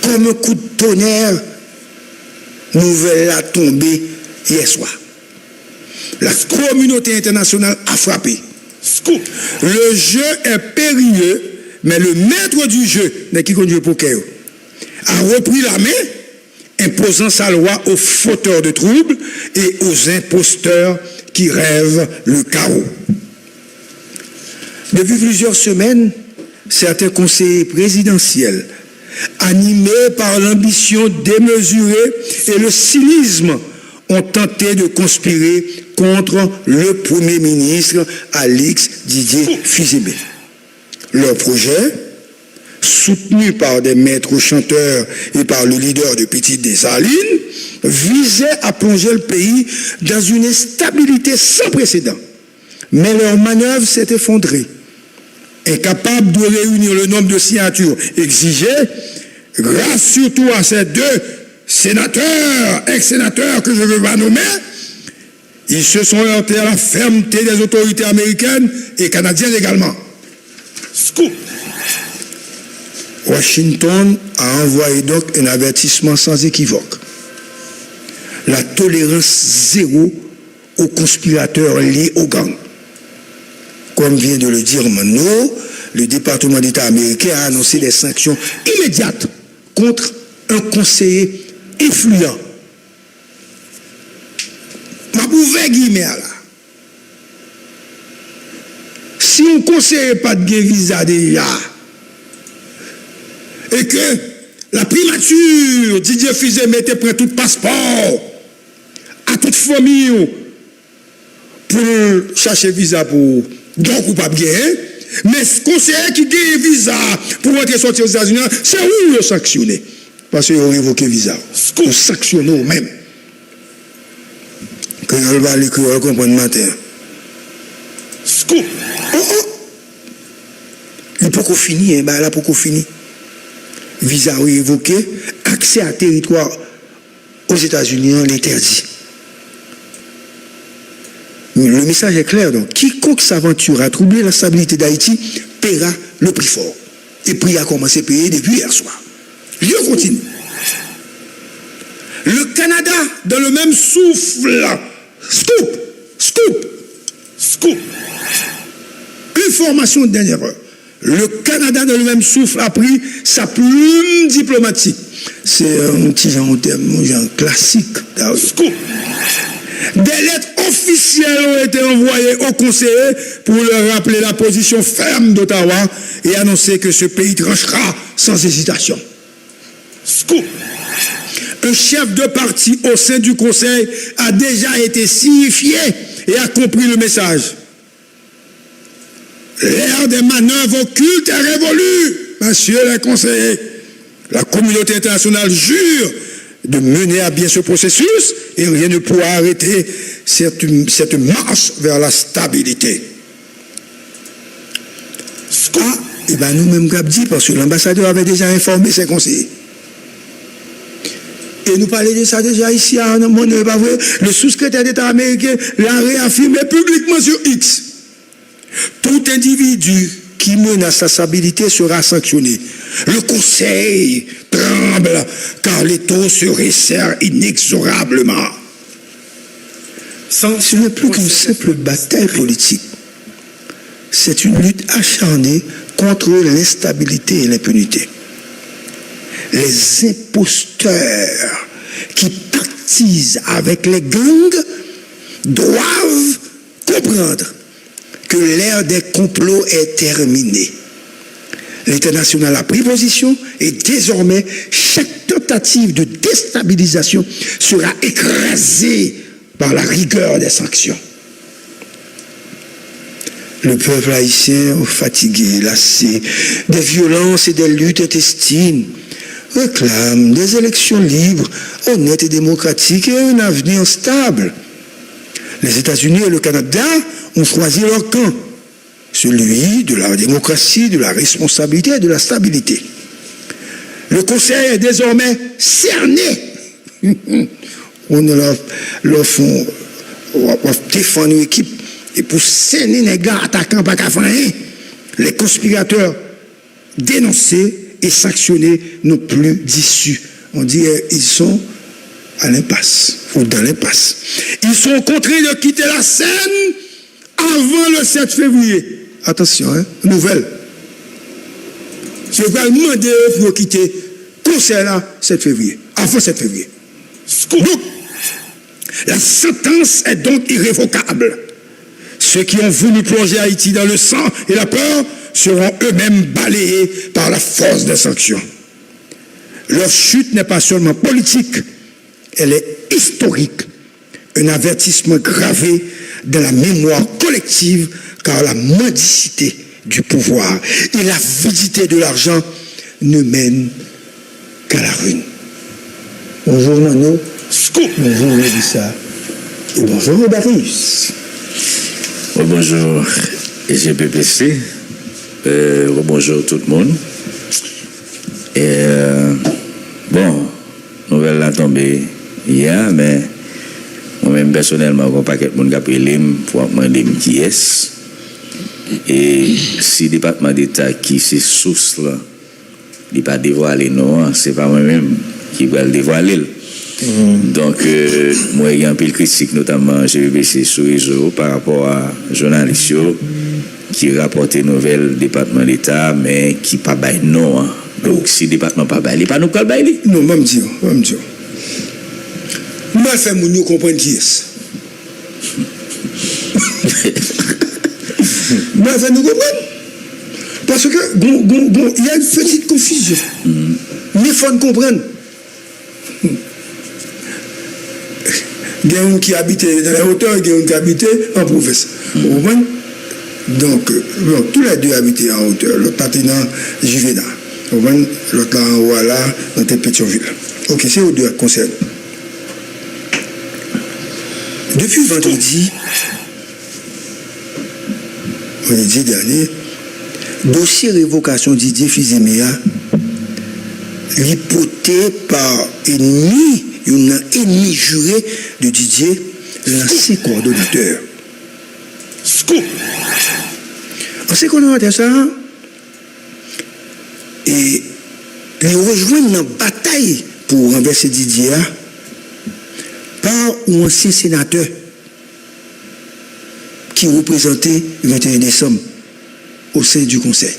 Comme un coup de tonnerre, nouvelle a tombé hier soir. La communauté internationale a frappé. Scoop. Le jeu est périlleux, mais le maître du jeu, qui conduit le poker, a repris la main, imposant sa loi aux fauteurs de troubles et aux imposteurs qui rêvent le chaos. Depuis plusieurs semaines, certains conseillers présidentiels, animés par l'ambition démesurée et le cynisme, ont tenté de conspirer contre le Premier ministre Alix Didier Fizeme. Leur projet, soutenu par des maîtres chanteurs et par le leader de Petite Dessalines, visait à plonger le pays dans une instabilité sans précédent. Mais leur manœuvre s'est effondrée. Incapable de réunir le nombre de signatures exigées, grâce surtout à ces deux sénateurs, ex-sénateurs que je ne veux pas nommer, ils se sont heurtés à la fermeté des autorités américaines et canadiennes également. Scoop. Washington a envoyé donc un avertissement sans équivoque. La tolérance zéro aux conspirateurs liés aux gangs. Comme vient de le dire Monroe, le département d'État américain a annoncé des sanctions immédiates contre un conseiller influent. Ma bouvet guillemets là. Si on ne conseille pas de visa déjà, et que la primature, Didier Fizeme mettait prêt tout passeport à toute famille pour chercher visa pour donc ou pas bien, mais ce conseiller qui gagne visa pour rentrer sortir aux États-Unis, c'est où le sanctionner? Parce qu'ils ont révoqué visa. On sanctionne nous-mêmes. Que je vais aller comprendre matin. Scoop. Il faut qu'on finisse, là pour qu'on finisse. Visa révoqué, accès à territoire aux États-Unis, on l'interdit. Le message est clair donc. Quiconque s'aventure à troubler la stabilité d'Haïti paiera le prix fort. Et puis il a commencé à payer depuis hier soir. Je continue. Le Canada, dans le même souffle, scoop. Information de dernière heure. Le Canada, dans le même souffle, a pris sa plume diplomatique. C'est un petit genre classique. Scoop. Des lettres officielles ont été envoyées aux conseillers pour leur rappeler la position ferme d'Ottawa et annoncer que ce pays tranchera sans hésitation. Scoop. Un chef de parti au sein du conseil a déjà été signifié et a compris le message. L'ère des manœuvres occultes est révolue, messieurs les conseillers. La communauté internationale jure de mener à bien ce processus et rien ne pourra arrêter cette marche vers la stabilité. Ah, et bien nous-mêmes, Gabdi, parce que l'ambassadeur avait déjà informé ses conseillers. Et nous parlons de ça déjà ici à Monnaie, pas vrai? Le sous-secrétaire d'État américain l'a réaffirmé publiquement sur X. Tout individu qui menace la stabilité sera sanctionné. Le Conseil tremble car les taux se resserrent inexorablement. Ce n'est plus qu'une simple bataille politique. C'est une lutte acharnée contre l'instabilité et l'impunité. Les imposteurs qui pactisent avec les gangs doivent comprendre que l'ère des complots est terminée. L'international a pris position et désormais chaque tentative de déstabilisation sera écrasée par la rigueur des sanctions. Le peuple haïtien, fatigué, lassé des violences et des luttes intestines, réclame des élections libres, honnêtes et démocratiques et un avenir stable. Les États-Unis et le Canada ont choisi leur camp, celui de la démocratie, de la responsabilité et de la stabilité. Le Conseil est désormais cerné. On leur font défendre l'équipe et pour cerner les gars attaquants pas qu'à faire. Les conspirateurs dénoncés et sanctionnés n'ont plus d'issue. On dit ils sont à l'impasse ou dans l'impasse. Ils sont contraints de quitter la scène avant le 7 février. Attention, hein, nouvelle. Je vais demander pour quitter le concert là 7 février, avant 7 février. Donc, la sentence est donc irrévocable. Ceux qui ont voulu plonger Haïti dans le sang et la peur seront eux-mêmes balayés par la force des sanctions. Leur chute n'est pas seulement politique, elle est historique. Un avertissement gravé dans la mémoire collective, car la mendicité du pouvoir et l'avidité de l'argent ne mènent qu'à la ruine. Bonjour Mano. Bonjour Mélissa. Et bonjour Darius. Bonjour GPPC. Bonjour tout le monde. Et bon, nouvelle la tombée hier, mais moi-même personnellement, je ne sais pas quel monde qui a pris l'hymne pour demander qui est. Et si le département d'État qui c'est source là, il n'est pas dévoilé, non, c'est pas moi-même qui va le dévoiler. Donc, moi, il y a un peu de critique, notamment GBC sur les réseaux par rapport à journalistes qui rapportent des nouvelles département d'État, mais qui ne pas baillent non. Hein. Donc, si le département pas baillé, il pas nous qu'à bailler. Non, je me dis. Moi, je fais mon nous comprendre qui est. Moi, je fais nous comprendre. Parce que, bon, il y a une petite confusion. Mais il faut comprendre. Il y a un qui habite dans la hauteur, il y a un qui habite en province. Donc, tous les deux habitent en hauteur. L'autre parti dans Juvena. L'autre là en haut là, dans Pétionville. Ok, c'est aux deux qui concernent. Depuis vendredi dernier, dossier révocation Didier Fils-Aimé l'hypothèse par un ennemi juré de Didier, l'ancien coordonnateur. Scoop. Ancien coordonnateur ça, et il rejoint une bataille pour renverser Didier par un ancien sénateur qui représentait le 21 décembre au sein du conseil.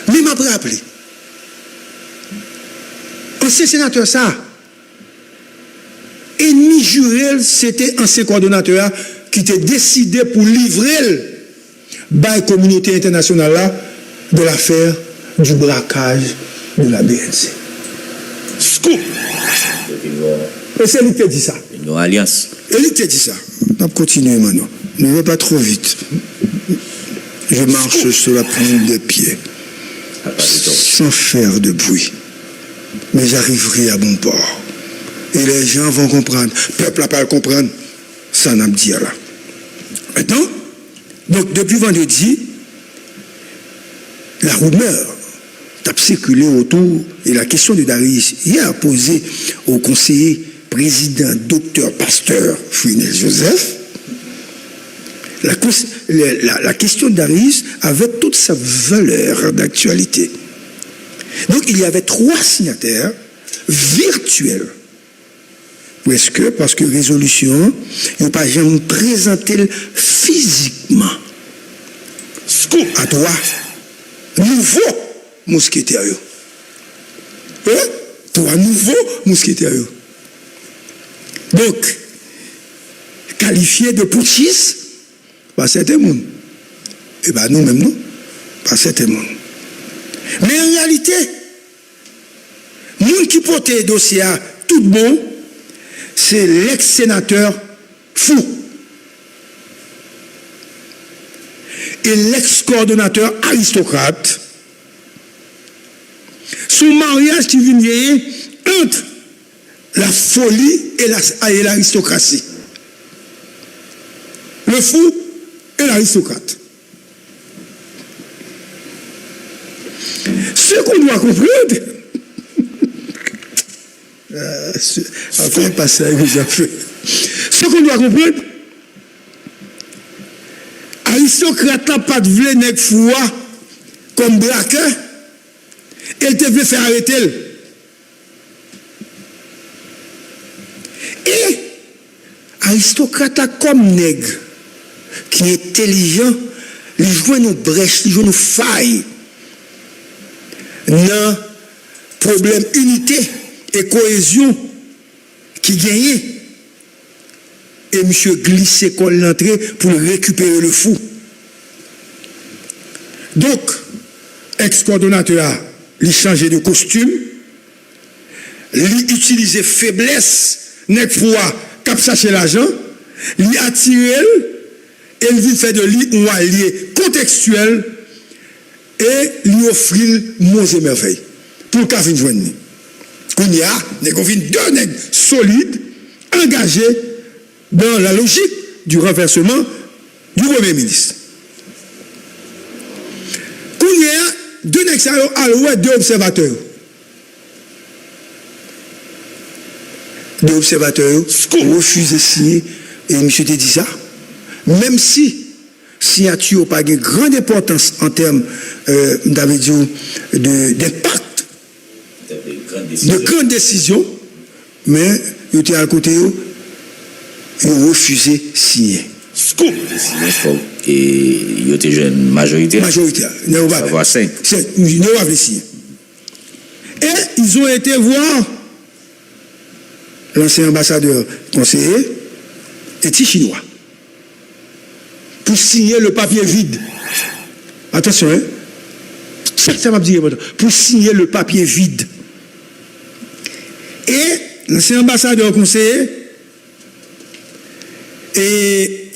Mais m'a rappelé, ancien sénateur ça, ennemi juré, c'était ancien coordonnateur qui était décidé pour livrer la communauté internationale là, de l'affaire du braquage de la BNC. Scoop. Et c'est lui qui a dit ça. Une alliance. Et lui qui a dit ça. On va continuer maintenant. Ne va pas trop vite. Je marche sur la pointe des pieds, sans faire de bruit. Mais j'arriverai à bon port. Et les gens vont comprendre. Le peuple n'a pas à comprendre. Ça n'a pas dit là. Maintenant, donc depuis vendredi, la rumeur a circulé autour et la question de Darius hier posée au conseiller président docteur pasteur Frinel Joseph. La question de Darius avait toute sa valeur d'actualité. Donc il y avait 3 signataires virtuels. Presque, parce que résolution, ils n'ont pas jamais présenté physiquement. Scoop. À 3 nouveaux mousquetaires. Hein? 3 nouveaux mousquetaires. Donc, qualifiés de putschistes par certains mondes. Et bien nous-mêmes, non, par certains mondes. Mais en réalité, nous qui portent le dossier à tout bon, c'est l'ex-sénateur fou. Et l'ex-coordonnateur aristocrate. Son mariage qui vient entre la folie et l'aristocratie. Le fou et l'aristocrate. Ce qu'on doit comprendre, après un passage que j'ai fait, ce qu'on doit comprendre, aristocrate n'a pas de vle nèg foua comme braqueur, elle te veut faire arrêter. Et aristocrate là comme nègre qui est intelligent, il joue nos brèches, il joue nos failles dans problème unité et cohésion qui gagnait. Et monsieur glissé comme l'entrée pour récupérer le fou. Donc, ex-coordonnateur, il changeait de costume, il utilisait faiblesse, n'est froid, cap chercher l'argent, il attirait, et il vient faire de lui un allié contextuel, et lui offrir mots et merveilles pour qu'il vienne joindre. Qu'on y a, deux nègres solides, engagés dans la logique du renversement du Premier ministre. Qu'on y a, deux nègres à deux observateurs. Deux observateurs ont refusé de signer, et M. te dit ça. Même si signature n'a pas de grande importance en termes d'impact, de grandes décisions, mais il était à côté, ils ont refusé de signer. Scoop! Et il était jeune majoritaire. Majoritaire. Il va avoir 5. Ils n'ont pas signé. Et ils ont été voir l'ancien ambassadeur conseiller et chinois pour signer le papier vide. Attention, hein? Ça m'a dit, pour signer le papier vide. Et l'ancien ambassadeur conseiller, et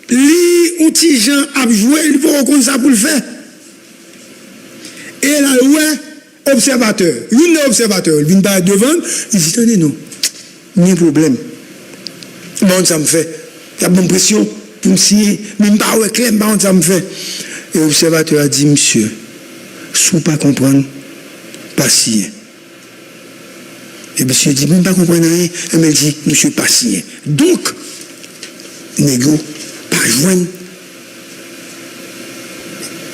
lui, un petit Jean a joué, il faut reconnaître ça pour le faire. Et là, ouais, observateur, une observateur, il vient pas devant, il dit, tenez, non, il y a un problème. Bon, ça me fait, il y a bonne pression pour me signer, mais pas ouais, clair, bon, ça me fait. Et l'observateur a dit, monsieur, si vous ne pas comprendre, pas signer. Et monsieur dit, même pas comprendre rien, et il dit, monsieur, pas signer. Donc, négo, pas joindre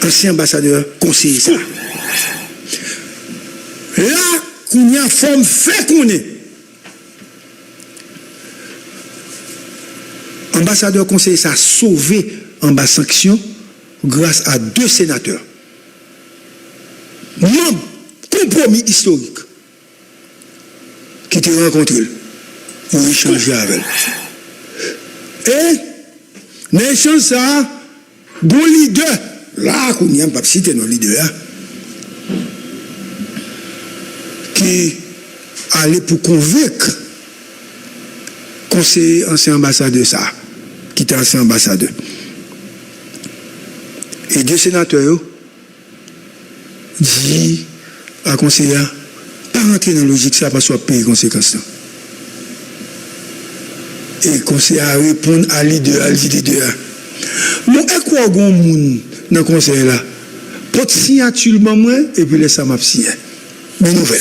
ancien ambassadeur, conseiller ça. Là, qu'on y a forme fait qu'on est. Ambassadeur conseiller ça a sauvé en bas sanction grâce à 2 sénateurs. Membre compromis historique qui te rencontré pour échanger avec elle. Et dans l'échange ça, bon leader, là qu'on n'y a pas cité nos leaders, qui allait pour convaincre conseiller ancien ambassadeur ça, qui était ancien ambassadeur. Et 2 sénateurs dit à conseiller, pas rentrer dans la logique ça parce qu'on paye les conséquences. Et conseiller a répondu à leader, à leader. Bon, et quoi bon monde dans le conseil là? Pour signature moi et puis laisse ça m'a signé. Mais nouvelle.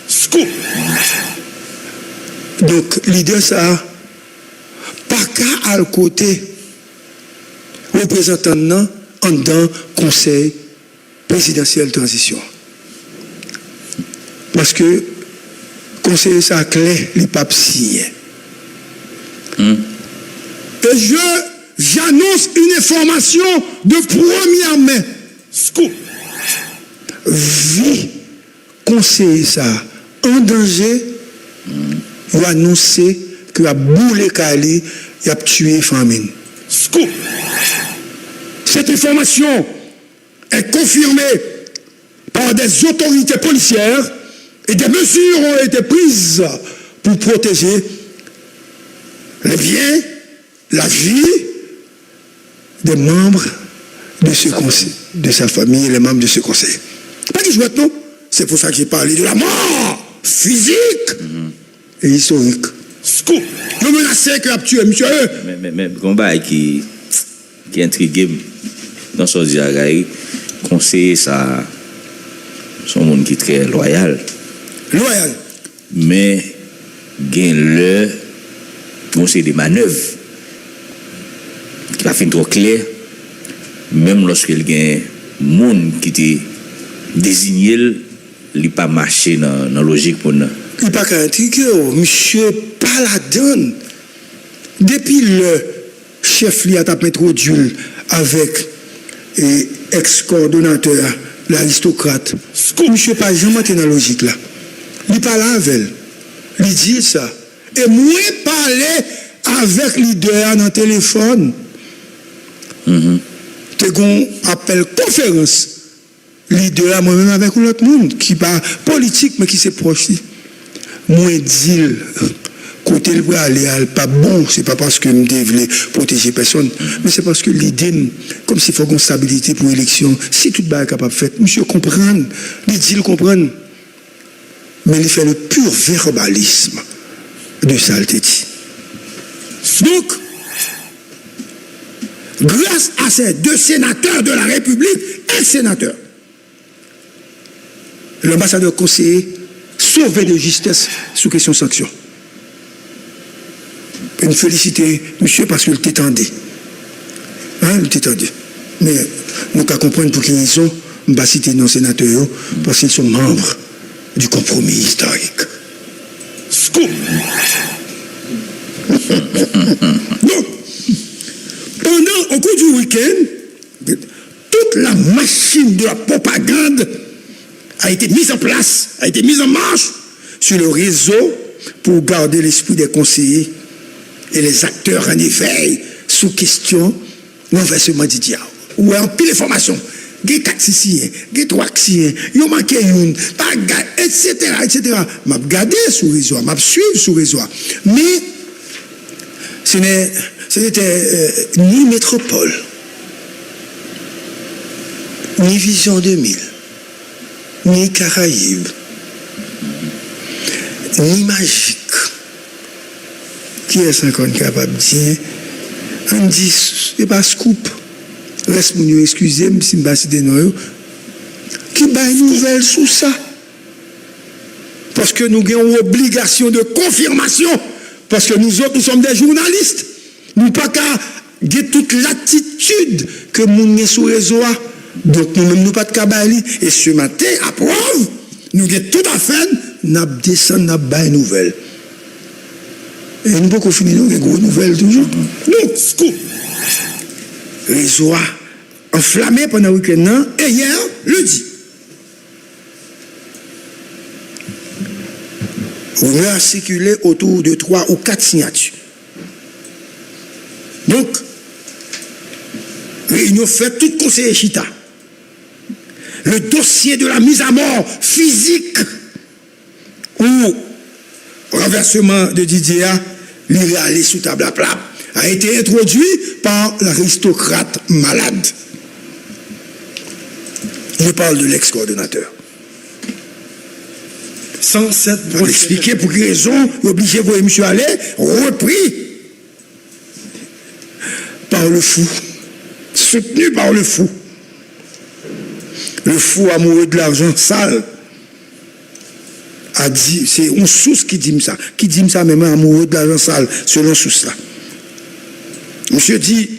Scoop. Donc, leader ça, pas qu'à à le côté représentant non en dans conseil présidentiel transition. Parce que conseiller ça clair, les papes signé. Et j'annonce une information de première main. Scoop. Vie conseiller ça en danger, il a annoncé qu'il a boulé Kali, il a tué famine. Scoop. Cette information est confirmée par des autorités policières et des mesures ont été prises pour protéger les biens, la vie des membres de ce conseil, de sa famille et les membres de ce conseil. Pas qu'ils jouent non, c'est pour ça que j'ai parlé de la mort physique et historique. Scoop. Je menaçais que a tué monsieur. Mais combat qui intrigue dans ce dialogue, conseiller ça, son monde qui est très loyal. Loyal. Mais gain le conseil des manœuvres qui pas fin trop clair, même lorsque il y a un monde qui était désigné, il n'a pas marché dans la logique pour nous. Il n'a pas qu'à intriguer, monsieur, pas la donne. Depuis le chef li a tapé trop d'huile avec ex-coordonnateur, l'aristocrate, monsieur pas jamais été dans la logique là. Il parle avec elle. Il dit ça. Et moi, parler avec le leader dans le téléphone. Tu as un appel conférence. Leader, moi-même avec l'autre monde, qui pas politique, mais qui s'est proche. Moi, dis côté le bras, pas bon, c'est pas parce que je voulais protéger personne, mais c'est parce que l'idée, comme s'il faut une stabilité pour l'élection, si tout le monde est capable de faire, monsieur comprendre, il dit, il comprendre. Mais il fait le pur verbalisme de ça, il te dit. Donc, grâce à ces deux sénateurs de la République, un sénateur, l'ambassadeur conseiller sauvé de justesse sous question sanction. Une félicité, monsieur, parce qu'il t'étendait. Hein, il t'étendait. Mais nous qu'à comprendre pour quelle raison, je ne vais pas citer nos sénateurs, parce qu'ils sont membres du compromis historique. Scoop. Donc, au cours du week-end, toute la machine de la propagande a été mise en place, a été mise en marche sur le réseau pour garder l'esprit des conseillers et les acteurs en éveil sous question renversement du diable. Ou en pile d'informations. Des taxiciens, des troaxiens, ils ont manqué une, etc. etc. Je vais regarder sur le réseau, je vais suivre sur le réseau. Mais ce n'était ni Métropole, ni Vision 2000, ni Caraïbes, ni Magique. Qui est-ce qu'on est capable de dire? On dit, c'est pas scoop. Reste mon excusez-moi si je ne vais pas citer non. Qui bat une nouvelle sous ça? Parce que nous avons une obligation de confirmation. Parce que nous autres, nous sommes des journalistes. Nous n'avons pas qu'à avoir toute l'attitude que nous avons sur le réseau. Donc nous-mêmes, nous pas de cabali. Et ce matin, à preuve, nous avons tout à fait, nous descendons, nous avons une nouvelle. Et nous pouvons finir avec des nouvelles toujours. Donc, scoop. Réseau enflammé pendant le week-end, et hier, lundi. On a circulé autour de 3 ou 4 signatures. Donc, réunion faite, tout conseiller Chita. Le dossier de la mise à mort physique ou renversement de Didier, l'irréalé sous table à plat, a été introduit par l'aristocrate malade. Je parle de l'ex-coordonnateur. Sans cette pour expliquer pour quelle raison, obligé de voir M. Allais, repris par le fou, soutenu par le fou. Le fou amoureux de l'argent sale a dit, c'est une source qui dit ça même amoureux de l'argent sale, selon source là. Monsieur dit,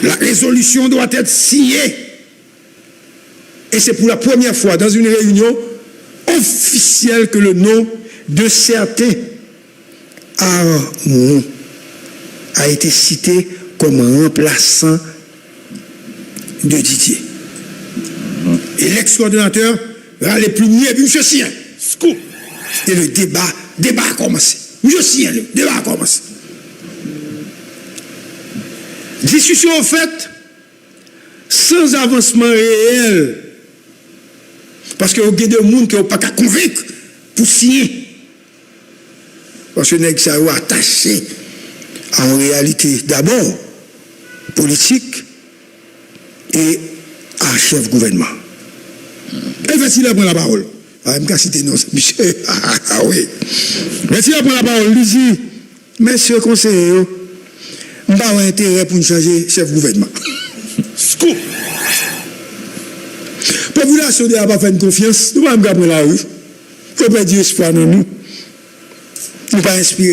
la résolution doit être signée. Et c'est pour la première fois dans une réunion officielle que le nom de certains Arnaud a été cité comme remplaçant de Didier. Et l'ex-coordonnateur les plus mieux, M. Sien. Scoop. Et le débat a commencé. M. Sien, le débat a commencé. Discussion en fait sans avancement réel. Parce qu'il y a des gens qui n'ont pas qu'à convaincre pour signer. Parce que nous sommes attachés en réalité d'abord politique et à chef gouvernement. Et facile à prendre la parole. Ah, je vais citer non, monsieur. Ah oui. Facile à prendre la parole. Il dit, monsieur conseiller, je n'ai pas intérêt pour nous changer chef gouvernement. Scoop. La population n'a pas fait une confiance. Nous ne pouvons pas prendre la rue. Il ne faut pas dire espoir dans nous. Nous ne pouvons pas inspirer.